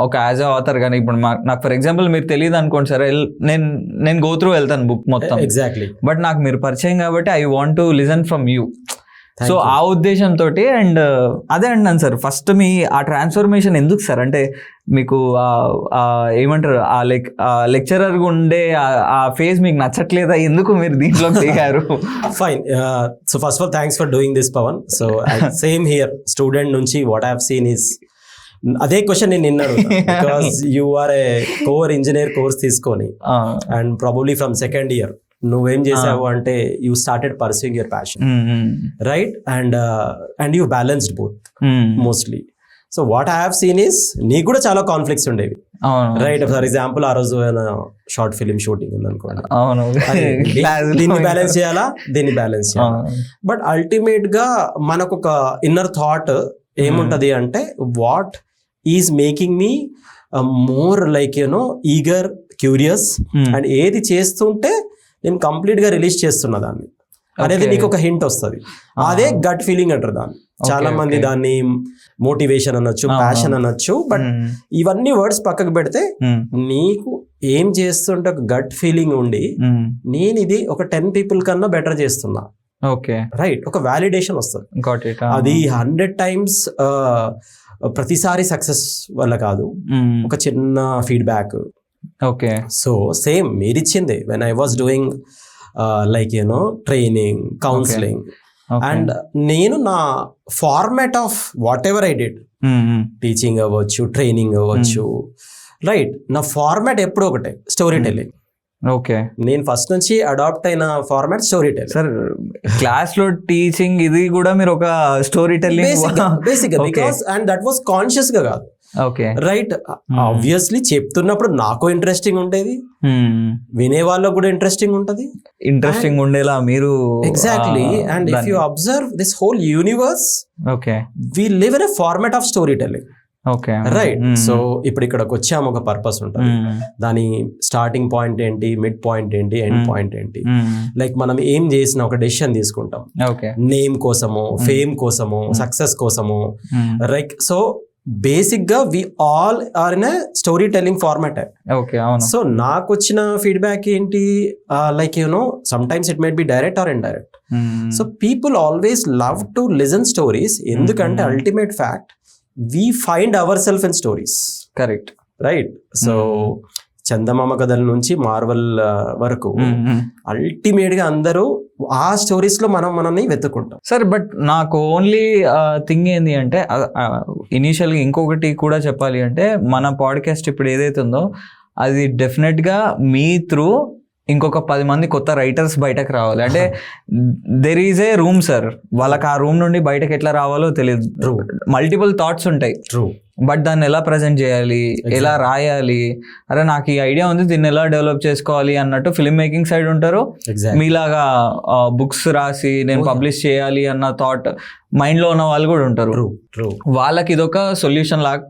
ఒక as a author కానీ ఇప్పుడు నాకు ఫర్ ఎగ్జాంపుల్ మీరు తెలియదు అనుకోండి సార్, నేను గో త్రూ వెళ్తాను బుక్ మొత్తం, ఎగ్జాక్ట్లీ. బట్ నాకు మీరు పరిచయం కాబట్టి I want to listen from you. So ఆ ఉద్దేశంతో అండ్ అదే అంటున్నాను సార్, ఫస్ట్ మీ ఆ ట్రాన్స్ఫర్మేషన్ ఎందుకు సార్? అంటే మీకు ఏమంటారు ఆ లెక్చరర్ ఉండే ఆ ఫేజ్ మీకు నచ్చట్లేదా? ఎందుకు మీరు దీంట్లో దిగారు? Fine. So first of all thanks for doing this, Pawan. So same here, student నుంచి what I have seen is అదే క్వశ్చన్ నేను నిన్నాడు, because you are a core engineer course తీసుకొని and probably from second year నువ్వేం చేసావు అంటే you started pursuing your passion, right? And you balanced both mostly. So what I have seen is నీకు కూడా చాలా కాన్ఫ్లిక్ట్స్ ఉండేవి, రైట్? ఫర్ ఎగ్జాంపుల్ ఆ రోజు షార్ట్ ఫిలిం షూటింగ్ ఉందనుకోండి, దీన్ని బ్యాలెన్స్ చేయాలా, దీన్ని బ్యాలెన్స్ చేయాలా. బట్ అల్టిమేట్ గా మనకు ఒక ఇన్నర్ థాట్ ఏముంటది అంటే what is making me more like you know eager, curious, and ఏది చేస్తుంటే నేను కంప్లీట్ గా రిలీజ్ చేస్తున్నా దాన్ని అనేది నీకు ఒక హింట్ వస్తుంది. అదే గట్ ఫీలింగ్ అంటారు దాన్ని. చాలా మంది దాన్ని మోటివేషన్ అనొచ్చు, ప్యాషన్ అనొచ్చు. బట్ ఇవన్నీ వర్డ్స్ పక్కకు పెడితే నీకు ఏం చేస్తుంటే ఒక గట్ ఫీలింగ్ ఉండి నేను ఇది ఒక 10 people కన్నా బెటర్ చేస్తున్నా, ఓకే, రైట్? ఒక వ్యాలిడేషన్ వస్తుంది. అది 100 times ప్రతిసారి సక్సెస్ వల్ల కాదు, ఒక చిన్న ఫీడ్బ్యాక్. ఓకే. సో సేమ్ మీరిచ్చింది when I was doing like you know training, counselling, and నేను నా format of whatever I did, teaching అవ్వచ్చు, ట్రైనింగ్ అవ్వచ్చు, రైట్? నా ఫార్మాట్ ఎప్పుడు ఒకటే, స్టోరీ టెల్లింగ్. ఓకే. నేను ఫస్ట్ నుంచి అడాప్ట్ అయిన format story telling. Sir class లో టీచింగ్ ఇది కూడా మీరు ఒక స్టోరీ టెల్లింగ్ బేసిక్ గా, because and that was conscious గా కాదు, ఓకే, రైట్? ఆబ్వియస్లీ చెప్తున్నప్పుడు నాకు ఇంట్రెస్టింగ్ ఉండేది, వినే వాళ్ళకు కూడా ఇంట్రెస్టింగ్ ఉంటది, ఇంట్రెస్టింగ్ ఉండేలా మీరు. Exactly. And if you observe this whole universe, okay, we live in a format of story telling, okay, right? So ఇప్పుడు ఇక్కడికి వచ్చాము, ఒక పర్పస్ ఉంటుంది, దాని స్టార్టింగ్ పాయింట్ ఏంటి, మిడ్ పాయింట్ ఏంటి, ఎండ్ పాయింట్ ఏంటి. లైక్ మనం ఏం చేసిన ఒక డెసిషన్ తీసుకుంటాం, నేమ్ కోసము, ఫేమ్ కోసము, సక్సెస్ కోసము, రైట్? సో బేసిక్ గా we all are in a story telling format. So నాకు వచ్చిన ఫీడ్బ్యాక్ ఏంటి, like you know sometimes it might be direct or indirect. So people always love to listen stories, ఎందుకంటే ultimate fact we find ourselves in stories, correct, right? So Chandamama కథల నుంచి marvel వరకు ultimate గా అందరూ ఆ స్టోరీస్ లో మనల్ని వెతుక్కుంటాం సార్. బట్ నాకు ఓన్లీ థింగ్ ఏంది అంటే ఇనీషియల్ గా ఇంకొకటి కూడా చెప్పాలి అంటే, మన పాడ్కాస్ట్ ఇప్పుడు ఏదైతే ఉందో అది డెఫినెట్ గా మీ త్రూ ఇంకొక 10 మంది కొత్త రైటర్స్ బయటకు రావాలి. అంటే there is a room sir, వాళ్ళకి ఆ రూమ్ నుండి బయటకు ఎట్లా రావాలో తెలియదు. మల్టిపుల్ థాట్స్ ఉంటాయి, బట్ దాన్ని ఎలా ప్రజెంట్ చేయాలి, ఎలా రాయాలి, అరే నాకు ఈ ఐడియా ఉంది దీన్ని ఎలా డెవలప్ చేసుకోవాలి అన్నట్టు ఫిల్మ్ మేకింగ్ సైడ్ ఉంటారు. మీలాగా బుక్స్ రాసి నేను పబ్లిష్ చేయాలి అన్న థాట్ మైండ్ లో ఉన్న వాళ్ళు కూడా ఉంటారు. వాళ్ళకి ఇదొక సొల్యూషన్ లాగా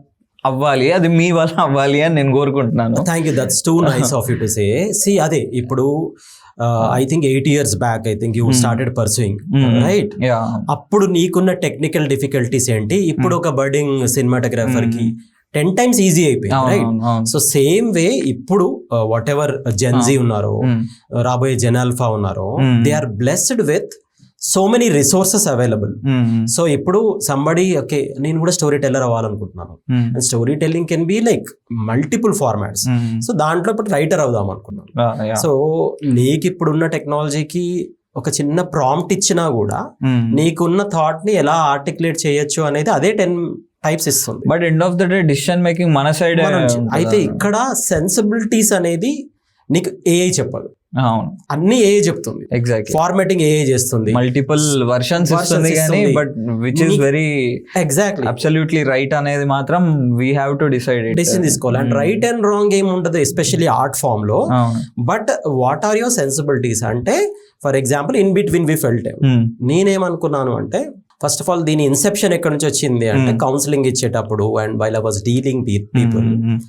అవ్వాలి, అది మీ వల్ల అవ్వాలి అని నేను కోరుకుంటున్నాను. Thank you, that's too nice of you to say. సి అదే ఇప్పుడు I think 8 years back I think you started pursuing, right? అప్పుడు నీకున్న టెక్నికల్ డిఫికల్టీస్ ఏంటి, ఇప్పుడు ఒక బర్డింగ్ సినిమాటోగ్రాఫర్ కి 10 times ఈజీ అయిపోయింది, రైట్? సో సేమ్ వే ఇప్పుడు వాట్ ఎవర్ జెన్జీ ఉన్నారో, రాబోయే జెనాల్ఫా ఉన్నారో, they are blessed with so many resources available. So ఇప్పుడు సంబడి ఓకే నేను కూడా స్టోరీ టెల్లర్ అవ్వాలనుకుంటున్నాను, and storytelling can be like multiple formats. So దాంట్లో ఇప్పుడు రైటర్ అవుదాం అనుకున్నాను. సో నీకు ఇప్పుడున్న టెక్నాలజీకి ఒక చిన్న ప్రాంప్ట్ ఇచ్చినా కూడా నీకున్న థాట్ ని ఎలా ఆర్టికులేట్ చేయొచ్చు అనేది అదే 10 types ఇస్తుంది. But end of the day decision making మన సైడ్. అయితే ఇక్కడ సెన్సిబిలిటీస్ అనేది నీకు ఏఐ చెప్పదు, అన్ని ఏఐ చెప్తుంది. ఎగ్జాక్ట్లీ, ఫార్మాటింగ్ ఏఐ చేస్తుంది, మల్టిపుల్ వర్షన్స్ ఇస్తుంది కానీ but which is very exactly absolutely right అనేది మాత్రం we have to decide decision తీసుకోవాలి. అండ్ రైట్ అండ్ రాంగ్ ఏమి ఉంటుంది ఎస్పెషల్లీ ఆర్ట్ ఫామ్ లో. But what are your sensibilities అంటే, for example in between we felt, నేనేమనుకున్నాను అంటే ఫస్ట్ ఆఫ్ ఆల్ దీని ఇన్సెప్షన్ ఎక్కడి నుంచి వచ్చింది అంటే కౌన్సిలింగ్ ఇచ్చేటప్పుడు and while I was dealing people